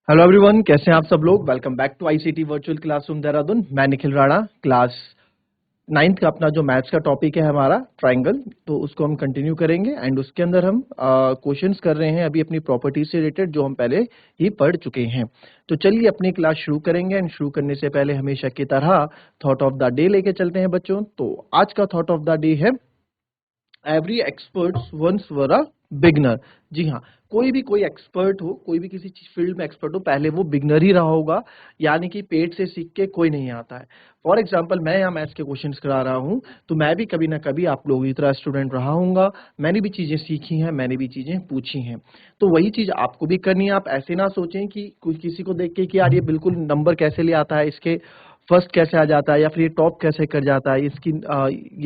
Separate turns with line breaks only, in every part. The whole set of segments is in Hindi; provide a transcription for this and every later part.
हेलो एवरीवन, कैसे हैं आप सब लोग। Welcome back to ICT virtual classroom Dehradun. मैं निखिल राणा। क्लास 9th का अपना जो मैथ्स का टॉपिक है हमारा ट्राइंगल, तो उसको हम कंटिन्यू करेंगे एंड उसके अंदर हम क्वेश्चंस कर रहे हैं अभी अपनी प्रॉपर्टी से रिलेटेड, जो हम पहले ही पढ़ चुके हैं। तो चलिए अपनी क्लास शुरू करेंगे एंड शुरू करने से पहले हमेशा की तरह थॉट ऑफ द डे लेके चलते हैं बच्चों। तो आज का थॉट ऑफ द डे है every expert once were a beginner. जी हाँ, कोई एक्सपर्ट हो, कोई भी किसी फील्ड में एक्सपर्ट हो, पहले वो बिगनर ही रहा होगा। यानी कि पेट से सीख के कोई नहीं आता है। फॉर एग्जाम्पल, मैं यहाँ मैथ्स के क्वेश्चंस करा रहा हूँ, तो मैं भी कभी ना कभी आप लोगों की तरह स्टूडेंट रहा हूँगा। मैंने भी चीजें सीखी हैं, मैंने भी चीजें पूछी हैं। तो वही चीज आपको भी करनी है। आप ऐसे ना सोचें कि कुछ किसी को देख के कि यार ये बिल्कुल नंबर कैसे ले आता है, इसके फर्स्ट कैसे आ जाता है, या फिर ये टॉप कैसे कर जाता है, इसकी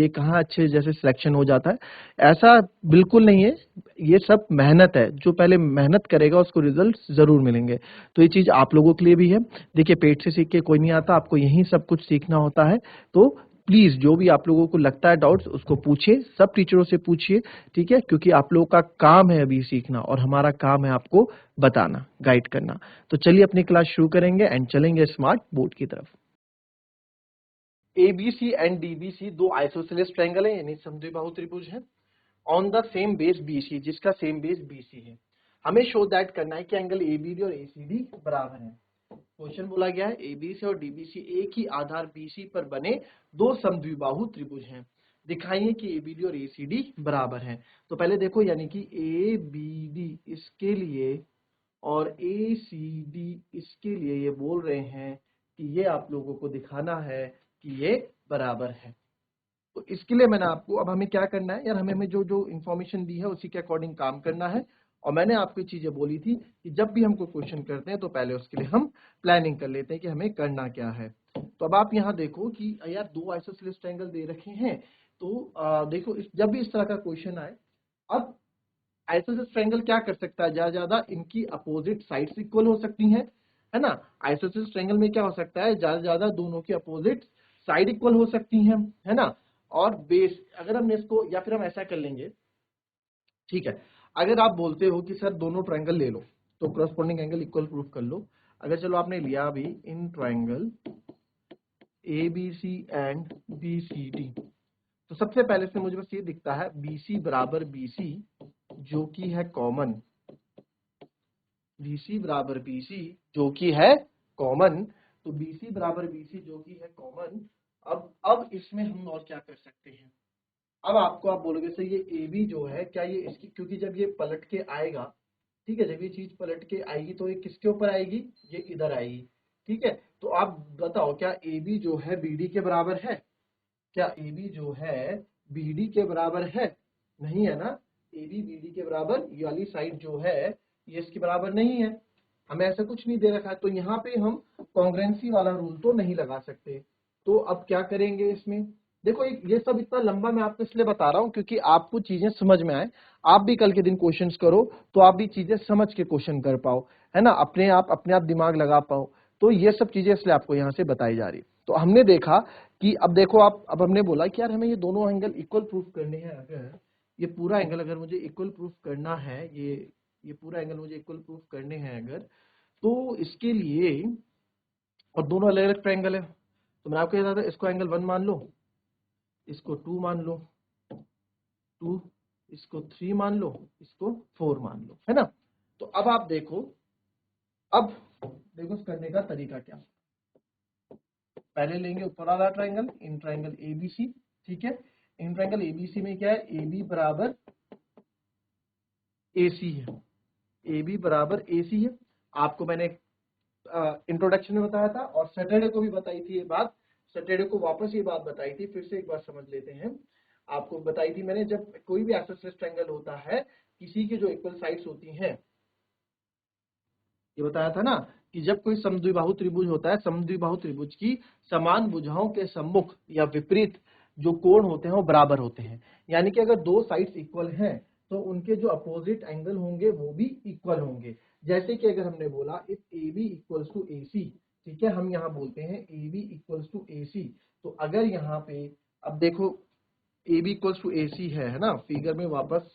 ये कहाँ अच्छे जैसे सिलेक्शन हो जाता है। ऐसा बिल्कुल नहीं है। ये सब मेहनत है। जो पहले मेहनत करेगा उसको रिजल्ट जरूर मिलेंगे। तो ये चीज आप लोगों के लिए भी है। देखिए, पेट से सीख के कोई नहीं आता, आपको यही सब कुछ सीखना होता है। तो प्लीज जो भी आप लोगों को लगता है डाउट्स, उसको पूछिए, सब टीचरों से पूछिए। ठीक है, क्योंकि आप लोगों का काम है अभी सीखना और हमारा काम है आपको बताना, गाइड करना। तो चलिए अपनी क्लास शुरू करेंगे एंड चलेंगे स्मार्ट बोर्ड की तरफ। एबीसी एंड डीबीसी दो आइसोसेलेस ट्रायंगल है, यानी समद्विबाहु त्रिभुज है on the same base BC, जिसका सेम बेस बीसी है। हमें शो दैट करना है कि एंगल एबीडी और एसीडी बराबर है। क्वेश्चन बोला गया है एबीसी और डीबीसी एक ही आधार बीसी पर बने दो समद्विबाहु त्रिभुज हैं। दिखाइए कि एबीडी और एसीडी बराबर हैं। तो पहले देखो, यानी कि एबीडी इसके लिए और एसीडी इसके लिए ये बोल रहे हैं कि ये आप लोगों को दिखाना है कि ये बराबर है। तो इसके लिए मैंने आपको, अब हमें क्या करना है यार, हमें जो जो इन्फॉर्मेशन दी है उसी के अकॉर्डिंग काम करना है। और मैंने आपको ये चीजें बोली थी कि जब भी हम कोई क्वेश्चन करते हैं तो पहले उसके लिए हम प्लानिंग कर लेते हैं कि हमें करना क्या है। तो अब आप यहाँ देखो कि यार दो आइसोसेलेस ट्रायंगल दे रखे हैं। तो देखो, जब भी इस तरह का क्वेश्चन आए, अब आइसोसेलेस ट्रायंगल क्या कर सकता है, ज्यादा ज्यादा इनकी अपोजिट साइड्स इक्वल हो सकती हैं, है ना। आइसोसेलेस ट्रायंगल में क्या हो सकता है, ज्यादा ज्यादा दोनों की अपोजिट साइड इक्वल हो सकती हैं, है ना। और बेस, अगर हमने इसको, या फिर हम ऐसा कर लेंगे, ठीक है, अगर आप बोलते हो कि सर दोनों ट्रायंगल ले लो तो करस्पॉन्डिंग एंगल इक्वल प्रूफ कर लो। अगर चलो आपने लिया अभी in triangle A B C and B C D, तो सबसे पहले से मुझे बस ये दिखता है BC बराबर BC जो कि है कॉमन, BC बराबर BC जो कि है कॉमन। तो BC बराबर BC जो कि है कॉमन। अब इसमें हम और क्या कर सकते हैं। अब आपको, आप बोलोगे सर ये AB जो है, क्या ये इसकी, क्योंकि जब ये पलट के आएगा, ठीक है, जब ये चीज पलट के आएगी तो ये किसके ऊपर आएगी, ये इधर आएगी। ठीक है, तो आप बताओ क्या AB जो है BD के बराबर है, क्या AB जो है BD के बराबर है, नहीं है ना। AB BD के बराबर, ये वाली साइड जो है ये इसके बराबर नहीं है। हमें ऐसा कुछ नहीं दे रखा है, तो यहाँ पे हम कॉन्ग्रेंसी वाला रूल तो नहीं लगा सकते। तो अब क्या करेंगे इसमें, देखो ये सब इतना लंबा मैं आपको इसलिए बता रहा हूँ क्योंकि आपको चीजें समझ में आए। आप भी कल के दिन क्वेश्चंस करो तो आप भी चीजें समझ के क्वेश्चन कर पाओ, है ना, अपने आप दिमाग लगा पाओ। तो ये सब चीजें इसलिए आपको यहाँ से बताई जा रही। तो हमने देखा कि अब देखो आप, अब हमने बोला कि यार हमें ये दोनों एंगल इक्वल प्रूफ करने हैं। अगर ये पूरा एंगल अगर मुझे इक्वल प्रूफ करना है, ये पूरा एंगल मुझे इक्वल प्रूफ करने हैं अगर, तो इसके लिए, और दोनों अलग अलग ट्रायंगल है, तो मैं आपको कहता था इसको एंगल 1 मान लो, इसको 2 मान लो, 2, इसको 3 मान लो, इसको 4 मान लो, है ना। तो अब आप देखो, अब देखो इस करने का तरीका क्या। पहले लेंगे ऊपर वाला ट्रायंगल, इन ट्रायंगल एबीसी, ठीक है। इन ट्रायंगल एबीसी में क्या है, AB बराबर AC है, AB बराबर AC है। आपको मैंने इंट्रोडक्शन में बताया था और सैटरडे को भी बताई थी ये बात। सैटरडे को वापस ये बात बताई थी, फिर से एक बार समझ लेते हैं। आपको बताई थी मैंने, जब कोई भी आइसोसेलेस ट्रायंगल होता है, किसी की जो इक्वल साइड्स होती हैं, ये बताया था ना कि जब कोई समद्विबाहु त्रिभुज होता है, समद्विबाहु त्रिभुज की समान भुजाओं के सम्मुख या विपरीत जो कोण होते हैं वो बराबर होते हैं। यानी कि अगर दो साइड्स इक्वल हैं तो उनके जो अपोजिट एंगल होंगे वो भी इक्वल होंगे। जैसे कि अगर हमने बोला if AB equals to AC, ठीक है, हम यहाँ बोलते हैं AB इक्वल्स टू AC। तो अगर यहाँ पे, अब देखो AB इक्वल्स टू AC है ना, फिगर में वापस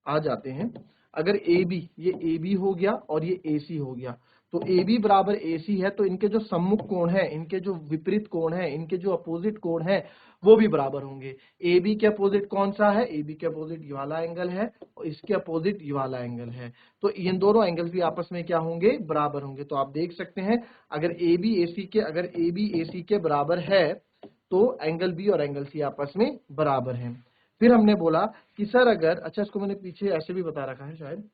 आ जाते हैं, अगर ए बी, ये ए बी हो गया और ये ए सी हो गया, तो ए बी बराबर ए सी है, तो इनके जो सम्मुख कोण है, इनके जो विपरीत कोण है, इनके जो अपोजिट कोण है वो भी बराबर होंगे। ए बी के अपोजिट कौन सा है? ए बी के अपोजिट ये वाला एंगल है और इसके अपोजिट ये वाला एंगल है, तो इन दोनों एंगल्स भी आपस में क्या होंगे? बराबर होंगे। तो आप देख सकते हैं अगर ए बी ए सी के बराबर है तो एंगल बी और एंगल सी आपस में बराबर हैं। फिर हमने बोला कि सर अगर, अच्छा इसको मैंने पीछे ऐसे भी बता रखा है, शायद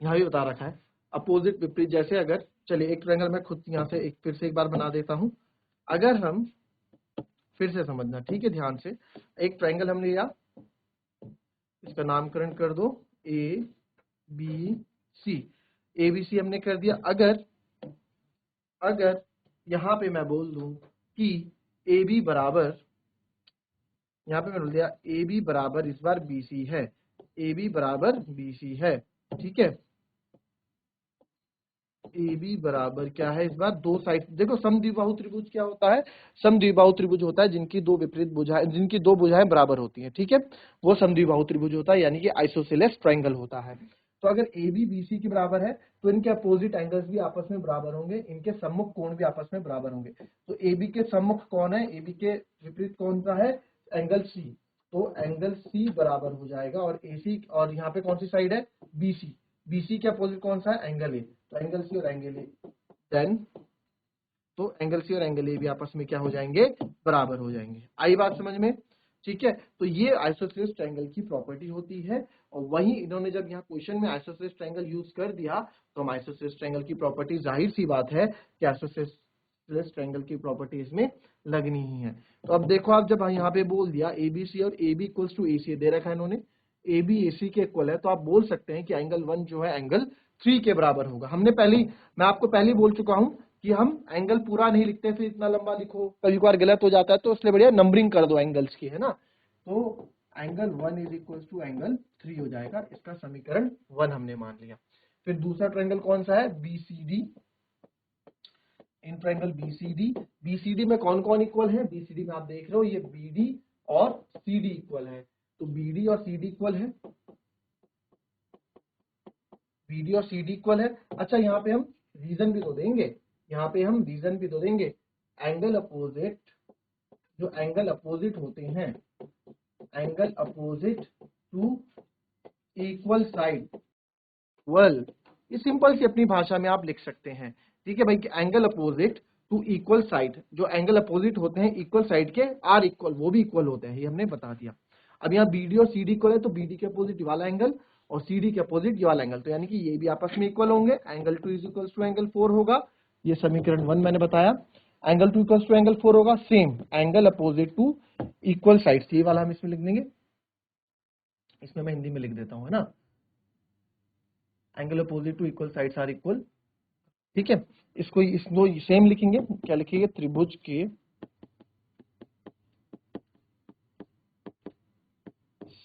यहाँ भी बता रखा है, अपोजिट विपरीत, जैसे अगर, चलिए एक ट्रायंगल मैं खुद यहाँ से फिर से एक बार बना देता हूं, अगर हम फिर से समझना, ठीक है, ध्यान से, एक ट्रायंगल हमने लिया, इसका नामकरण कर दो ए बी सी, ए बी सी हमने कर दिया। अगर अगर यहाँ पे मैं बोल दूं कि ए बी बराबर, यहाँ पे मैं बोल दिया ए बी बराबर इस बार बी सी है, ए बी बराबर बी सी है, ठीक है, ए बी बराबर क्या है इस बार? दो साइड, देखो समद्विबाहु त्रिभुज क्या होता है? समद्विबाहु त्रिभुज होता है जिनकी दो विपरीत भुजाएं, जिनकी दो भुजाएं बराबर होती हैं, ठीक है, वो समद्विबाहु त्रिभुज होता है, यानी कि आइसोसेलेस ट्रायंगल होता है। तो अगर ए बी बी सी के बराबर है तो इनके अपोजिट एंगल्स भी आपस में बराबर होंगे, इनके सम्मुख कोण भी आपस में बराबर होंगे। तो ए बी के सम्मुख कौन है? ए बी के विपरीत कौन सा है? एंगल सी, तो एंगल सी बराबर हो जाएगा, और ए सी, और यहाँ पे कौन सी साइड है? बी सी, बी सी के अपोजिट कौन सा है? एंगल ए, तो एंगल सी और एंगल ए, देन तो एंगल सी और एंगल ए भी आपस में क्या हो जाएंगे? बराबर हो जाएंगे। आई बात समझ में? ठीक है, तो ये आइसोसेलेस ट्रायंगल की प्रॉपर्टी होती है, और वही इन्होंने जब यहाँ क्वेश्चन में आइसोसेलेस ट्रायंगल यूज कर दिया, तो हम आइसोसेलेस ट्रायंगल की प्रॉपर्टी, जाहिर सी बात है कि आइसोसेलेस ट्रायंगल की प्रॉपर्टी इसमें लगनी ही है। तो अब देखो, आप जब यहाँ पे बोल दिया ए बी सी और ए बी इक्वल्स टू ए सी दे रखा है इन्होंने, ए बी ए सी के इक्वल है, तो आप बोल सकते हैं कि एंगल 1 जो है एंगल 3 के बराबर होगा। मैं आपको पहले ही बोल चुका हूं कि हम एंगल पूरा नहीं लिखते, फिर इतना लंबा लिखो कभी कभार गलत हो जाता है, तो इसलिए बढ़िया नंबरिंग कर दो एंगल्स की, है ना। तो angle 1 is equal to angle 3 हो जाएगा, इसका समीकरण 1 हमने मान लिया। फिर दूसरा ट्रायंगल कौन सा है? बीसीडी। इन ट्रायंगल बीसीडी में कौन कौन इक्वल है? बीसीडी में आप देख रहे हो ये बीडी और सीडी इक्वल है, तो बीडी और सीडी इक्वल है, बीडी और सीडी इक्वल है। अच्छा, यहाँ पे हम रीजन भी तो देंगे, एंगल अपोजिट, जो एंगल अपोजिट होते हैं, angle opposite to equal side, well ये सिंपल सी अपनी भाषा में आप लिख सकते हैं, ठीक है भाई, angle opposite to equal side, जो एंगल अपोजिट होते हैं इक्वल साइड के आर इक्वल, वो भी इक्वल होते हैं, ये हमने बता दिया। अब यहाँ बीडी और सीडी इक्वल है, तो बीडी के अपोजिट वाला एंगल और सीडी के अपोजिट ये वाला एंगल, तो यानी कि ये भी आपस में इक्वल होंगे, angle 2 is equal to angle 4 होगा, ये समीकरण 1 मैंने बताया। एंगल 2 इक्वल टू एंगल 4 होगा, same angle opposite to equal sides, ये वाला हम इसमें लिख देंगे, इसमें मैं हिंदी में लिख देता हूँ, है ना, angle opposite to equal sides are equal, ठीक है। इसको सेम लिखेंगे, क्या लिखेंगे? त्रिभुज के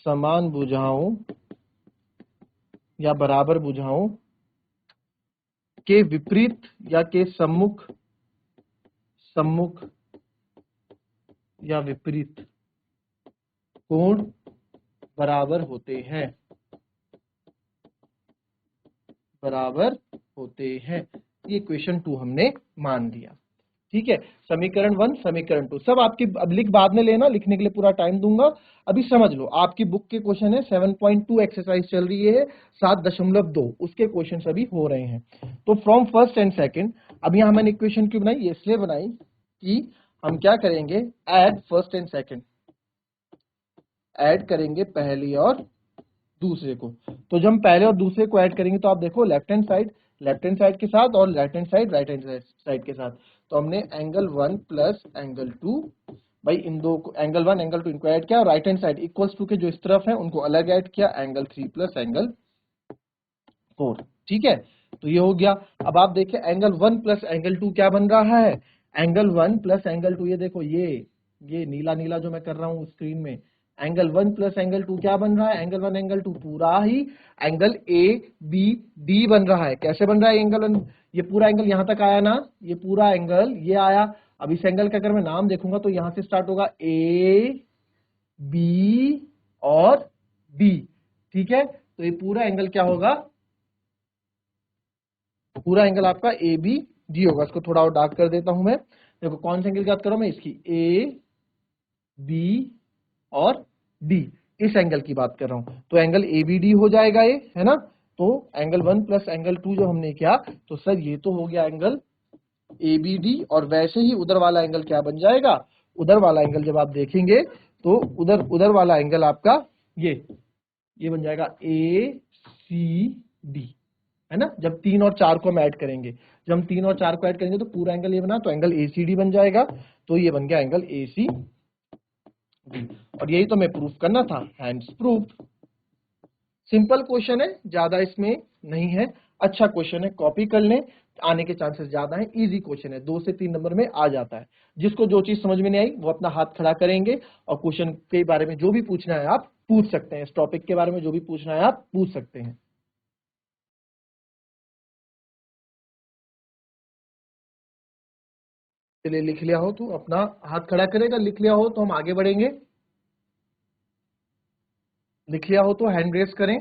समान भुजाओं या बराबर भुजाओं के विपरीत या के सम्मुख या विपरीत कोण बराबर होते हैं, ये क्वेश्चन 2 हमने मान लिया, ठीक है। समीकरण 1, समीकरण 2 सब आपकी, अब लिख बाद में लेना, लिखने के लिए पूरा टाइम दूंगा, अभी समझ लो। आपकी बुक के क्वेश्चन है 7.2 एक्सरसाइज चल रही है 7.2, उसके क्वेश्चन अभी हो रहे हैं। तो फ्रॉम फर्स्ट एंड सेकंड, अब यहाँ मैंने इक्वेशन क्यों बनाई? इसलिए बनाई कि हम क्या करेंगे, add first and second, add करेंगे पहली और दूसरे को। तो जब हम पहले और दूसरे को ऐड करेंगे, तो आप देखो लेफ्ट हैंड साइड के साथ और राइट हैंड साइड के साथ, तो हमने एंगल 1 प्लस एंगल 2, भाई इन दो को, एंगल 1 एंगल 2 इनको ऐड किया, और right hand side equals to के जो इस तरफ है उनको अलग ऐड किया, एंगल 3 प्लस एंगल 4, ठीक है। तो ये हो गया। अब आप देखिए एंगल 1 प्लस एंगल 2 क्या बन रहा है? एंगल 1 प्लस एंगल 2, ये देखो ये नीला नीला जो मैं कर रहा हूँ स्क्रीन में, एंगल 1 प्लस एंगल 2 क्या बन रहा है? एंगल 1 एंगल 2 पूरा ही एंगल ए बी डी बन रहा है। कैसे बन रहा है एंगल 1? ये पूरा एंगल यहां तक आया ना, ये पूरा एंगल ये आया। अब इस एंगल का अगर मैं नाम देखूंगा तो यहां से स्टार्ट होगा ए बी और डी। ठीक है, तो ये पूरा एंगल क्या होगा, पूरा एंगल आपका ए बी डी होगा। इसको थोड़ा और डार्क कर देता हूं मैं। देखो कौन सा एंगल की बात कर रहा हूं मैं, इसकी ए बी और डी, इस एंगल की बात कर रहा हूं। तो एंगल ए बी डी हो जाएगा ये, है ना। तो एंगल 1 प्लस एंगल 2 जो हमने किया, तो सर ये तो हो गया एंगल ए बी डी। और वैसे ही उधर वाला एंगल क्या बन जाएगा, उधर वाला एंगल जब आप देखेंगे तो उधर उधर वाला एंगल आपका ये बन जाएगा ए सी डी, है ना। जब 3 और 4 को हम ऐड करेंगे, जब हम 3 और 4 को ऐड करेंगे तो पूरा एंगल ये बना, तो एंगल ए सी डी बन जाएगा। तो ये बन गया एंगल ए सी डी। और यही तो मैं प्रूफ करना था, हैंड्स प्रूफ। सिंपल क्वेश्चन है, ज्यादा इसमें नहीं है, अच्छा क्वेश्चन है, कॉपी कर लें, आने के चांसेस ज्यादा हैं। इजी क्वेश्चन है, 2 से 3 नंबर में आ जाता है। जिसको जो चीज समझ में नहीं आई वो अपना हाथ खड़ा करेंगे और क्वेश्चन के बारे में जो भी पूछना है आप पूछ सकते हैं। इस टॉपिक के बारे में जो भी पूछना है आप पूछ सकते हैं। चलिए, लिख लिया हो तो अपना हाथ खड़ा करेगा, लिख लिया हो तो हम आगे बढ़ेंगे। लिख लिया हो तो हैंड रेस करें।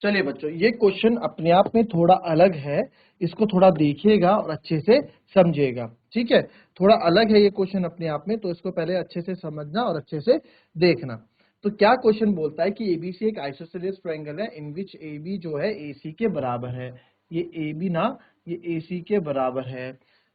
चलिए बच्चों, ये क्वेश्चन अपने आप में थोड़ा अलग है, इसको थोड़ा देखिएगा और अच्छे से समझिएगा। ठीक है, थोड़ा अलग है ये क्वेश्चन अपने आप में, तो इसको पहले अच्छे से समझना और अच्छे से देखना। तो क्या क्वेश्चन बोलता है कि एबीसी एक आइसोसेलेस ट्रायंगल है इन विच एबी जो है एसी के बराबर है। ये एबी ना, ये एसी के बराबर है।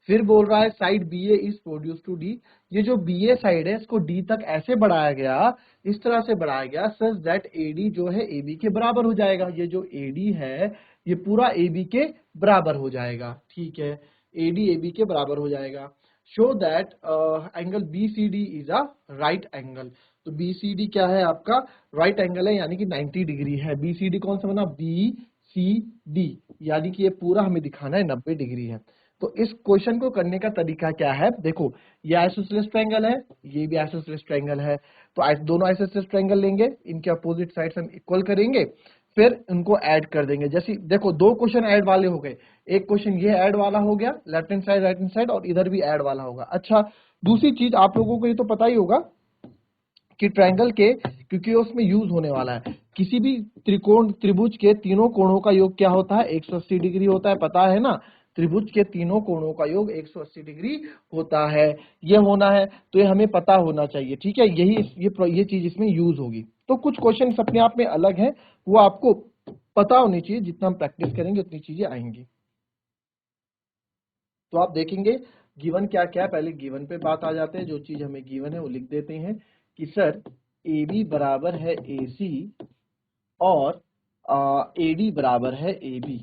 फिर बोल रहा है side B A is produce to D. ये जो बी ए साइड है इसको डी तक ऐसे बढ़ाया गया, इस तरह से बढ़ाया गया सच दैट एडी जो है एबी के बराबर हो जाएगा। ये जो एडी है ये पूरा एबी के बराबर हो जाएगा। ठीक है, एडी एबी के बराबर हो जाएगा। Show that angle B C D is a right angle. तो बी सी डी क्या है आपका, राइट एंगल है, यानी कि 90 डिग्री है। बी सी डी कौन सा बना, बी सी डी, यानी कि ये पूरा हमें दिखाना है 90 डिग्री है। तो इस क्वेश्चन को करने का तरीका क्या है, देखो ये आइसोसेलेस ट्रायंगल है, ये भी आइसोसेलेस ट्रायंगल है। तो दोनों आइसोसेलेस ट्रायंगल लेंगे, इनके अपोजिट साइड्स हम इक्वल करेंगे, फिर उनको ऐड कर देंगे। जैसे देखो 2 क्वेश्चन ऐड वाले हो गए, एक क्वेश्चन ये ऐड वाला हो गया, left hand side right hand side, और इधर भी ऐड वाला होगा। अच्छा, दूसरी चीज आप लोगों को ये तो पता ही होगा कि ट्रायंगल के, क्योंकि उसमें यूज होने वाला है, किसी भी त्रिकोण त्रिभुज के तीनों कोणों का योग क्या होता है, 180 डिग्री होता है, पता है ना। त्रिभुज के तीनों कोणों का योग 180 डिग्री होता है, ये होना है, तो ये हमें पता होना चाहिए। ठीक है, ये चीज इसमें यूज होगी। तो कुछ क्वेश्चन अपने आप में अलग है, वो आपको पता होनी चाहिए, जितना हम प्रैक्टिस करेंगे उतनी चीजें आएंगी। तो आप देखेंगे गिवन क्या क्या है, पहले गिवन पे बात आ जाते हैं। जो चीज हमें गिवन है वो लिख देते हैं कि सर ए बी बराबर है ए सी और ए डी बराबर है ए बी।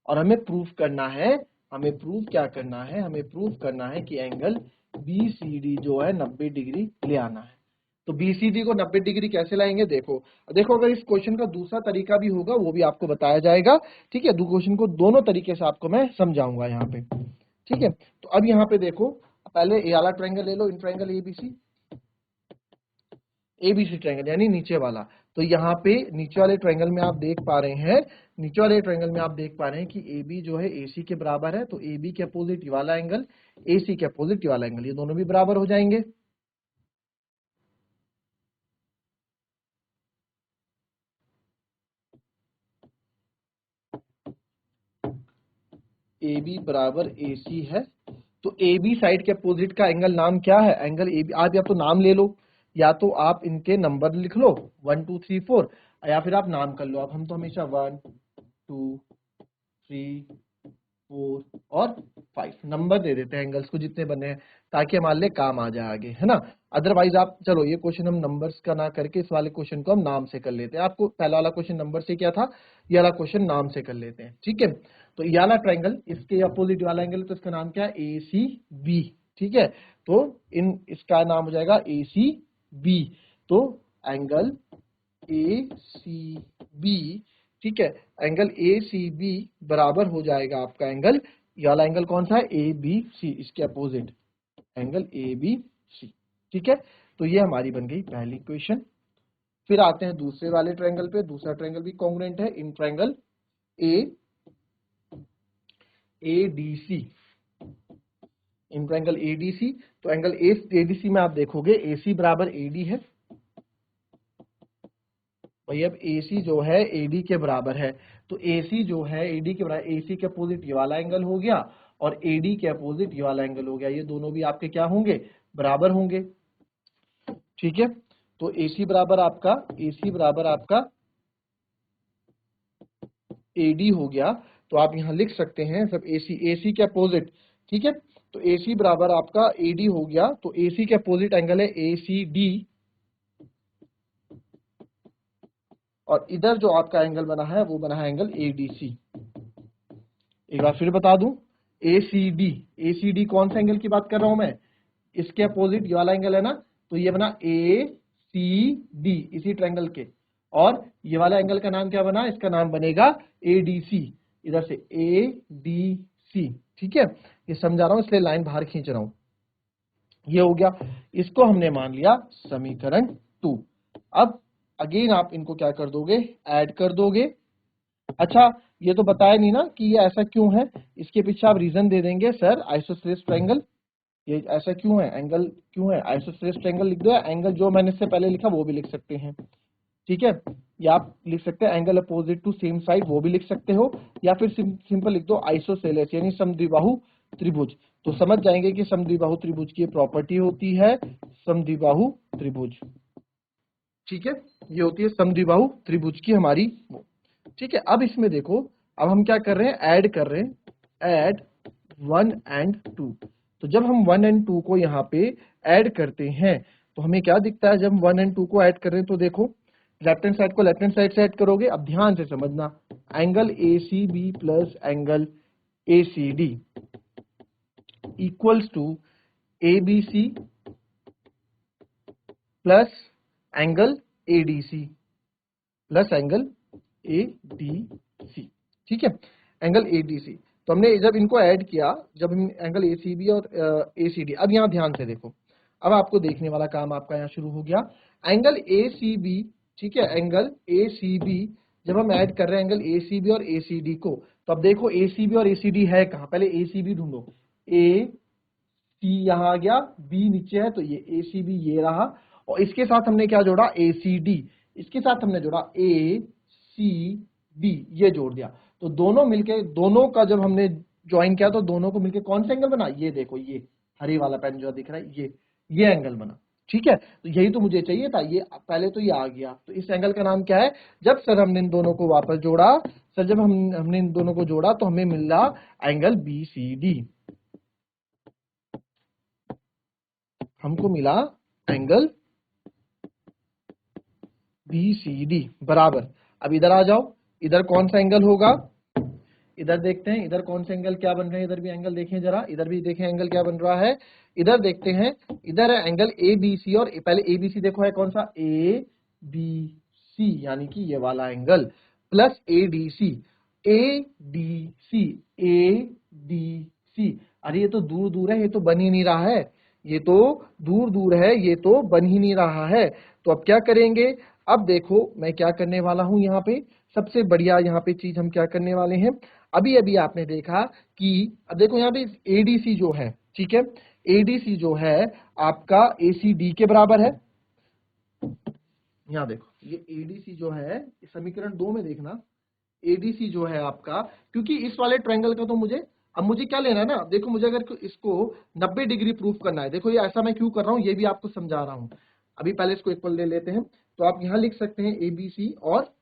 और हमें प्रूफ करना है, हमें प्रूफ क्या करना है, हमें प्रूफ करना है कि एंगल बी सी डी जो है 90 डिग्री ले आना है। तो बीसीडी को 90 डिग्री कैसे लाएंगे, देखो देखो अगर इस क्वेश्चन का दूसरा तरीका भी होगा वो भी आपको बताया जाएगा। ठीक है, दो क्वेश्चन को दोनों तरीके से आपको मैं समझाऊंगा यहाँ पे। ठीक है, तो अब यहाँ पे देखो, पहले ए वाला ट्रायंगल ले लो, इन ट्रायंगल एबीसी ट्रायंगल यानी नीचे वाला। तो यहाँ पे नीचे वाले ट्रायंगल में आप देख पा रहे हैं, नीचे वाले ट्रायंगल में आप देख पा रहे हैं कि ए बी जो है एसी के बराबर है। तो ए बी के अपोजिट वाला एंगल, एसी के अपोजिट वाला एंगल, ये दोनों भी बराबर हो जाएंगे। ए बी बराबर ए सी है, तो ए बी साइड के अपोजिट का एंगल नाम क्या है, एंगल ए बी। आप या तो नाम ले लो, या तो आप इनके नंबर लिख लो 1 2 3 4, या फिर आप नाम कर लो। अब हम तो हमेशा 1 2 3 4 और 5 नंबर दे देते हैं एंगल्स को जितने बने हैं, ताकि हमारे लिए काम आ जाए आगे, है ना। अदरवाइज आप चलो ये क्वेश्चन हम नंबर्स का ना करके इस वाले क्वेश्चन को हम नाम से कर लेते हैं। आपको पहला वाला क्वेश्चन नंबर से किया था, ये वाला क्वेश्चन नाम से कर लेते हैं। ठीक है, तो ये वाला ट्रायंगल, इसके अपोजिट वाला एंगल, तो इसका नाम क्या है, ए सी बी। ठीक है, तो इसका नाम हो जाएगा ए सी बी। तो एंगल ए सी बी, ठीक है, एंगल ए सी बी बराबर हो जाएगा आपका एंगल, ये वाला एंगल कौन सा है, ए बी सी, इसके opposite angle A B C. ठीक है, तो ये हमारी बन गई पहली इक्वेशन। फिर आते हैं दूसरे वाले ट्रायंगल पे, दूसरा ट्रायंगल भी कॉन्ग्रुएंट है in triangle A A D C, in triangle A D C. तो एंगल ए डी सी में आप देखोगे ए सी बराबर ए डी है, भाई अब AC जो है AD के बराबर है, तो AC जो है AD के बराबर, AC के अपोजिट ये वाला एंगल हो गया और AD के अपोजिट ये वाला एंगल हो गया, ये दोनों भी आपके क्या होंगे, बराबर होंगे। ठीक है, तो AC बराबर आपका AD हो गया, तो आप यहां लिख सकते हैं सब AC के अपोजिट। ठीक है, तो AC बराबर आपका AD हो गया, तो AC के अपोजिट एंगल है ACD, और इधर जो आपका एंगल बना है वो बना है एंगल ADC। एक बार फिर बता दूं, ACD कौन सा एंगल की बात कर रहा हूं मैं, इसके अपोजिट ये वाला एंगल है ना, तो ये बना ACD इसी ट्रायंगल के, और ये वाला एंगल का नाम क्या बना, इसका नाम बनेगा ADC, इधर से ADC। ठीक है, ये समझा रहा हूं इसलिए लाइन बाहर खींच रहा हूं। ये हो गया, इसको हमने मान लिया समीकरण 2। अब अगेन आप इनको क्या कर दोगे, ऐड कर दोगे। अच्छा, ये तो बताया नहीं ना कि ये ऐसा क्यों है, इसके पीछे आप रीजन दे देंगे, सर आइसोसेलेस ट्रायंगल, ये ऐसा क्यों है, एंगल क्यों है, आइसोसेलेस ट्रायंगल लिख दो, या एंगल जो मैंने इससे पहले लिखा वो भी लिख सकते हैं। ठीक है, या आप लिख सकते हैं angle opposite to same side, वो भी लिख सकते हो, या फिर सिंपल लिख दो आइसोसेलेस यानी समद्विबाहु त्रिभुज। तो समझ जाएंगे कि समद्विबाहु त्रिभुज की प्रॉपर्टी होती है समद्विबाहु त्रिभुज। ठीक है, ये होती है समद्विबाहु त्रिभुज की हमारी वो। ठीक है, अब इसमें देखो, अब हम क्या कर रहे हैं, ऐड कर रहे हैं, ऐड 1 and 2। तो जब हम 1 and 2 को यहाँ पे ऐड करते हैं तो हमें क्या दिखता है, जब हम 1 and 2 को ऐड कर रहे हैं तो देखो, लेफ्ट हैंड साइड को लेफ्ट हैंड साइड से ऐड करोगे। अब ध्यान से समझना, angle ACB plus angle ACD equals to ABC plus angle ADC plus angle ADC। ठीक है, एंगल ADC, तो हमने जब इनको ऐड किया, जब हम एंगल ACB और ACD, अब यहाँ ध्यान से देखो, अब आपको देखने वाला काम आपका यहाँ शुरू हो गया, एंगल ACB। ठीक है, एंगल ACB जब हम ऐड कर रहे हैं एंगल ACB और ACD को, तो अब देखो ACB और ACD है कहाँ, पहले ACB ढूंढो, AC यहाँ आ गया, B नीचे है, तो ये ACB ये रहा, और इसके साथ हमने क्या जोड़ा, ACD, इसके साथ हमने जोड़ा ACD, ये जोड़ दिया, तो दोनों मिलके, दोनों का जब हमने ज्वाइन किया तो दोनों को मिलके कौन सा एंगल बना, ये देखो, ये हरी वाला पेन जो दिख रहा है, ये एंगल बना। ठीक है, तो यही तो मुझे चाहिए था, ये पहले तो ये आ गया, तो इस एंगल का नाम क्या है, जब सर हमने इन दोनों को वापस जोड़ा, सर जब हमने इन दोनों को जोड़ा तो हमें मिला एंगल BCD, हमको मिला एंगल BCD बराबर। अब इधर आ जाओ, इधर कौन सा एंगल होगा, इधर देखते हैं, इधर कौन से एंगल क्या बन रहे हैं, इधर भी एंगल देखें जरा, इधर भी देखें एंगल क्या बन रहा है, इधर देखते हैं, इधर है एंगल ABC, और पहले ABC देखो है कौन सा, ABC यानी कि ये वाला एंगल, प्लस ADC, ADC, अरे ये तो दूर दूर है, ये तो बन ही नहीं रहा है, ये तो दूर दूर है, ये तो बन ही नहीं रहा है। तो अब क्या करेंगे, अब देखो मैं क्या करने वाला हूं, यहाँ पे सबसे बढ़िया यहाँ पे चीज हम क्या करने वाले हैं, अभी अभी आपने देखा कि, अब देखो यहाँ पे ADC जो है, ठीक है, ADC जो है आपका ACD के बराबर है। यहाँ देखो, ये ADC जो है, समीकरण 2 में देखना, ADC जो है आपका, क्योंकि इस वाले ट्रायंगल का तो मुझे, अब मुझे क्या लेना है ना, देखो मुझे अगर इसको 90 डिग्री प्रूफ करना है, देखो ये ऐसा मैं क्यों कर रहा हूँ ये भी आपको समझा रहा हूँ। अभी पहले इसको इक्वल ले लेते हैं, तो आप यहाँ लिख सकते हैं ABC और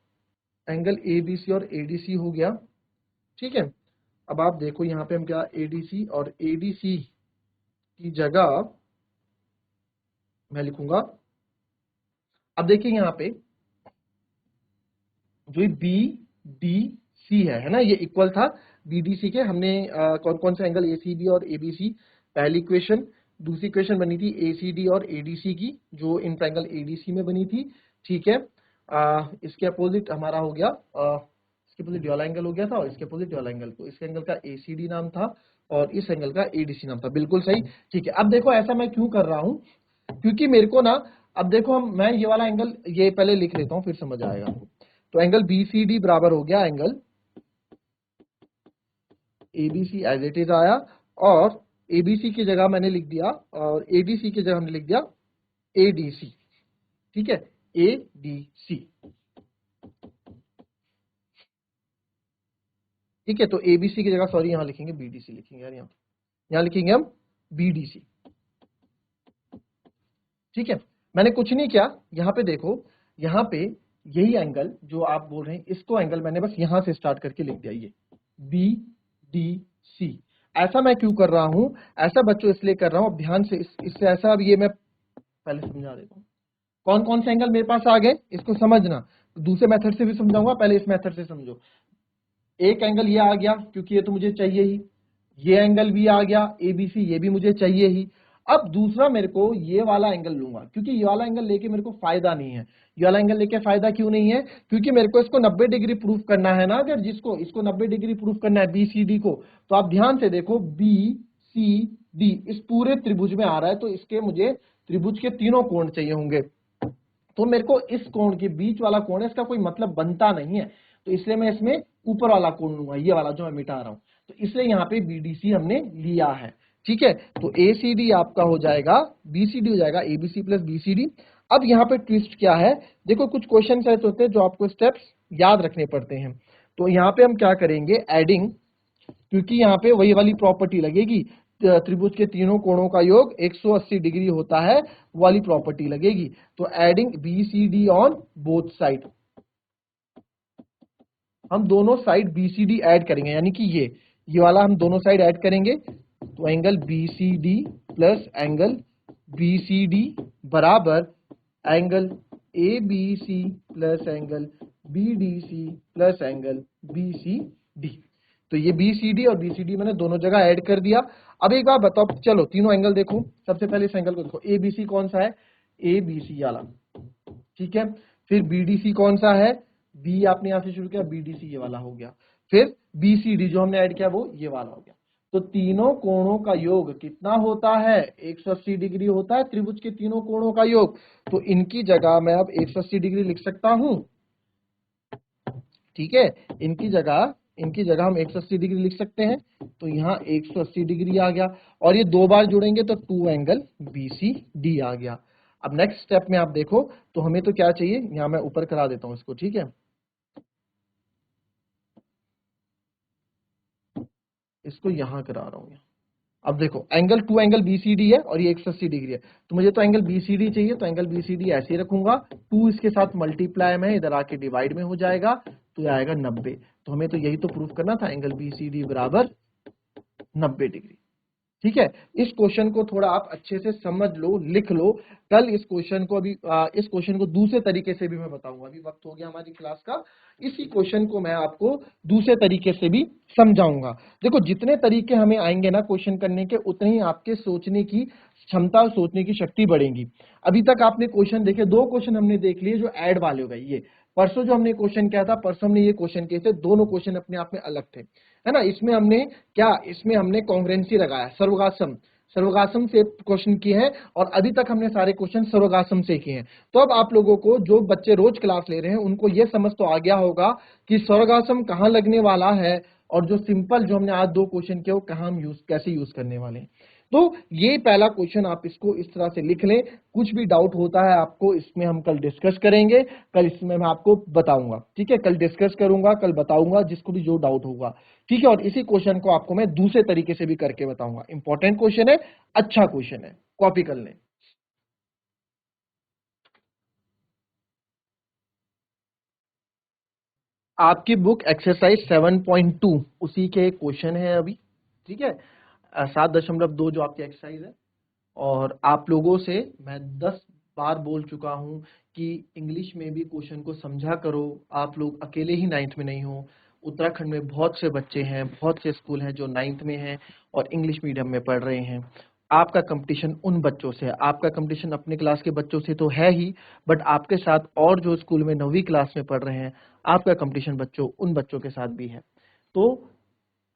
एंगल ABC और ADC हो गया। ठीक है, अब आप देखो यहाँ पे हम क्या, ADC और ADC की जगह मैं लिखूंगा, अब देखिए यहाँ पे जो BDC है ना, ये इक्वल था BDC के, हमने कौन कौन से एंगल ACB और ABC, पहली इक्वेशन, दूसरी इक्वेशन बनी थी ACD और ADC की, जो इन ट्रायंगल ADC में बनी थी। ठीक है, इसके अपोजिट हमारा हो गया, इसके अपोजिट वाला एंगल हो गया था, और इसके अपोजिट वाला एंगल, तो इस एंगल का ACD नाम था और इस एंगल का ADC नाम था, बिल्कुल सही। ठीक है, अब देखो ऐसा मैं क्यों कर रहा हूं, क्योंकि मेरे को ना, अब देखो मैं ये वाला एंगल ये पहले लिख लेता हूं फिर समझ आएगा। तो एंगल BCD बराबर हो गया angle ABC as it is आया, और ABC की जगह मैंने लिख दिया, और ADC की जगह हमने लिख दिया ADC। ठीक है, ADC। ठीक है, तो एबीसी की जगह सॉरी यहाँ लिखेंगे बीडीसी लिखेंगे यार, यहाँ लिखेंगे हम बीडीसी। ठीक है, मैंने कुछ नहीं किया, यहाँ पे देखो, यहाँ पे यही एंगल जो आप बोल रहे हैं इसको एंगल मैंने बस यहां से स्टार्ट करके लिख दिया, ये बी डी सी। ऐसा मैं क्यों कर रहा हूं, ऐसा बच्चों इसलिए कर रहा हूं, अब ध्यान से इससे ऐसा, अब ये मैं पहले समझा देता हूं कौन कौन से एंगल मेरे पास आ गए, इसको समझना। दूसरे मेथड से भी समझाऊंगा, पहले इस मेथड से समझो। एक एंगल ये आ गया क्योंकि ये तो मुझे चाहिए ही, ये एंगल भी आ गया एबीसी, ये भी मुझे चाहिए ही। अब दूसरा मेरे को ये वाला एंगल लूंगा, क्योंकि ये वाला एंगल लेके मेरे को फायदा नहीं है। ये वाला एंगल लेके फायदा क्यों नहीं है, क्योंकि मेरे को इसको 90 डिग्री प्रूफ करना है ना, अगर जिसको इसको 90 डिग्री प्रूफ करना है बीसीडी को, तो आप ध्यान से देखो बी सी डी इस पूरे त्रिभुज में आ रहा है, तो इसके मुझे त्रिभुज के तीनों कोण चाहिए होंगे। तो मेरे को इस कोण के बीच वाला कोण है, इसका कोई मतलब बनता नहीं है, तो इसलिए मैं इसमें ऊपर वाला कोण लूंगा, ये वाला जो मैं मिटा रहा हूं। तो इसलिए यहाँ पे बीडीसी हमने लिया है। ठीक है, तो एसीडी आपका हो जाएगा, बीसीडी हो जाएगा एबीसी प्लस बीसीडी। अब यहाँ पे ट्विस्ट क्या है, देखो कुछ क्वेश्चन ऐसे होते हैं जो आपको स्टेप्स याद रखने पड़ते हैं। तो यहाँ पे हम क्या करेंगे, एडिंग, क्योंकि यहाँ पे वही वाली प्रॉपर्टी लगेगी, त्रिभुज के तीनों कोणों का योग 180 डिग्री होता है, वाली प्रॉपर्टी लगेगी। तो adding BCD on both side, हम दोनों साइड बीसीडी ऐड करेंगे, यानी कि ये वाला हम दोनों साइड ऐड करेंगे, तो angle BCD plus angle BCD बराबर angle ABC plus angle BDC plus angle BCD. तो ये बीसीडी और बीसीडी मैंने दोनों जगह ऐड कर दिया। अब एक बात बताओ, चलो तीनों एंगल देखो, सबसे पहले इस एंगल को देखो, एबीसी कौन सा है, एबीसी वाला, ठीक है। फिर बीडीसी कौन सा है, बी आपने यहां से शुरू किया, बीडीसी ये वाला हो गया। फिर बीसीडी जो हमने ऐड किया वो ये वाला हो गया। तो तीनों कोणों का योग कितना होता है, 180 डिग्री होता है त्रिभुज के तीनों कोणों का योग। तो इनकी जगह मैं अब 180 डिग्री लिख सकता हूं, ठीक है, इनकी जगह हम 180 डिग्री लिख सकते हैं। तो यहाँ 180 डिग्री आ गया, और ये दो बार जुड़ेंगे तो 2 एंगल बीसीडी आ गया। अब नेक्स्ट स्टेप में आप देखो, तो हमें तो क्या चाहिए, यहाँ मैं ऊपर करा देता हूं इसको, ठीक है, इसको यहां करा रहा हूं। अब देखो एंगल 2 एंगल बीसीडी है और ये 180 डिग्री है, तो मुझे तो एंगल बीसीडी चाहिए, तो एंगल बीसीडी ऐसे ही रखूंगा, 2 इसके साथ मल्टीप्लाई में इधर आके डिवाइड में हो जाएगा, तो ये आएगा 90। तो हमें तो यही तो प्रूफ करना था, एंगल बीसीडी बराबर 90 डिग्री। ठीक है, इस क्वेश्चन को थोड़ा आप अच्छे से समझ लो, लिख लो। कल इस क्वेश्चन को इस क्वेश्चन को दूसरे तरीके से भी मैं बताऊंगा, अभी वक्त हो गया हमारी क्लास का, इसी क्वेश्चन को मैं आपको दूसरे तरीके से भी समझाऊंगा। देखो जितने तरीके हमें आएंगे ना क्वेश्चन करने के, उतने ही आपके सोचने की क्षमता और सोचने की शक्ति बढ़ेगी। अभी तक आपने क्वेश्चन देखे, 2 क्वेश्चन हमने देख लिए जो ऐड वाले हो गए। ये परसों जो हमने क्वेश्चन किया था, परसों हमने ये क्वेश्चन किए थे, दोनों क्वेश्चन अपने आप में अलग थे, है ना। इसमें हमने कॉन्ग्रुएंसी लगाया, सर्वगासम से क्वेश्चन किए हैं, और अभी तक हमने सारे क्वेश्चन सर्वगासम से किए हैं। तो अब आप लोगों को, जो बच्चे रोज क्लास ले रहे हैं, उनको यह समझ तो आ गया होगा कि सर्वगासम कहाँ लगने वाला है, और जो सिंपल जो हमने आज 2 क्वेश्चन किए वो कहाँ हम कैसे यूज करने वाले हैं। तो ये पहला क्वेश्चन आप इसको इस तरह से लिख लें। कुछ भी डाउट होता है आपको, इसमें हम कल डिस्कस करेंगे, कल इसमें मैं आपको बताऊंगा, ठीक है, कल डिस्कस करूंगा, कल बताऊंगा जिसको भी जो डाउट होगा, ठीक है। और इसी क्वेश्चन को आपको मैं दूसरे तरीके से भी करके बताऊंगा। इंपॉर्टेंट क्वेश्चन है, अच्छा क्वेश्चन है, कॉपी कर लें। आपकी बुक एक्सरसाइज 7.2 उसी के क्वेश्चन है अभी, ठीक है, 7.2 जो आपकी एक्सरसाइज है। और आप लोगों से मैं 10 बार बोल चुका हूं कि इंग्लिश में भी क्वेश्चन को समझा करो। आप लोग अकेले ही 9th में नहीं हो, उत्तराखंड में बहुत से बच्चे हैं, बहुत से स्कूल हैं जो 9th में हैं और इंग्लिश मीडियम में पढ़ रहे हैं। आपका कंपटीशन उन बच्चों से है, आपका कंपटीशन अपने क्लास के बच्चों से तो है ही, बट आपके साथ और जो स्कूल में 9वीं क्लास में पढ़ रहे हैं, आपका कंपटीशन उन बच्चों के साथ भी है। तो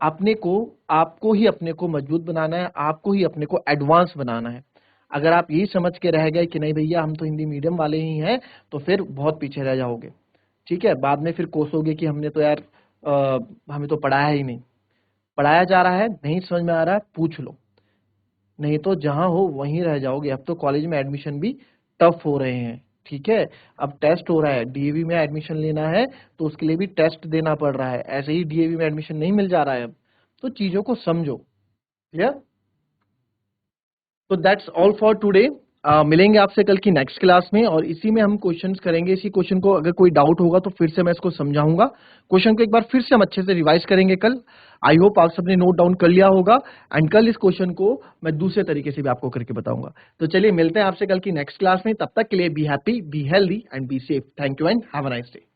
आपको ही अपने को मजबूत बनाना है, आपको ही अपने को एडवांस बनाना है। अगर आप यही समझ के रह गए कि नहीं भैया हम तो हिंदी मीडियम वाले ही हैं, तो फिर बहुत पीछे रह जाओगे, ठीक है। बाद में फिर कोसोगे कि हमने तो यार हमें तो पढ़ाया ही नहीं। पढ़ाया जा रहा है, नहीं समझ में आ रहा है, पूछ लो, नहीं तो जहां हो वहीं रह जाओगे। अब तो कॉलेज में एडमिशन भी टफ हो रहे हैं, ठीक है। अब टेस्ट हो रहा है, डीएवी में एडमिशन लेना है तो उसके लिए भी टेस्ट देना पड़ रहा है, ऐसे ही डीएवी में एडमिशन नहीं मिल जा रहा है अब। तो चीजों को समझो। क्लियर? तो दैट्स ऑल फॉर टुडे। मिलेंगे आपसे कल की नेक्स्ट क्लास में, और इसी में हम क्वेश्चंस करेंगे। इसी क्वेश्चन को अगर कोई डाउट होगा तो फिर से मैं इसको समझाऊंगा। क्वेश्चन को एक बार फिर से हम अच्छे से रिवाइज करेंगे कल। आई होप आप सबने नोट डाउन कर लिया होगा, एंड कल इस क्वेश्चन को मैं दूसरे तरीके से भी आपको करके बताऊंगा। तो चलिए मिलते हैं आपसे कल की नेक्स्ट क्लास में, तब तक के लिए be happy, be healthy and be safe. Thank you and have a nice day.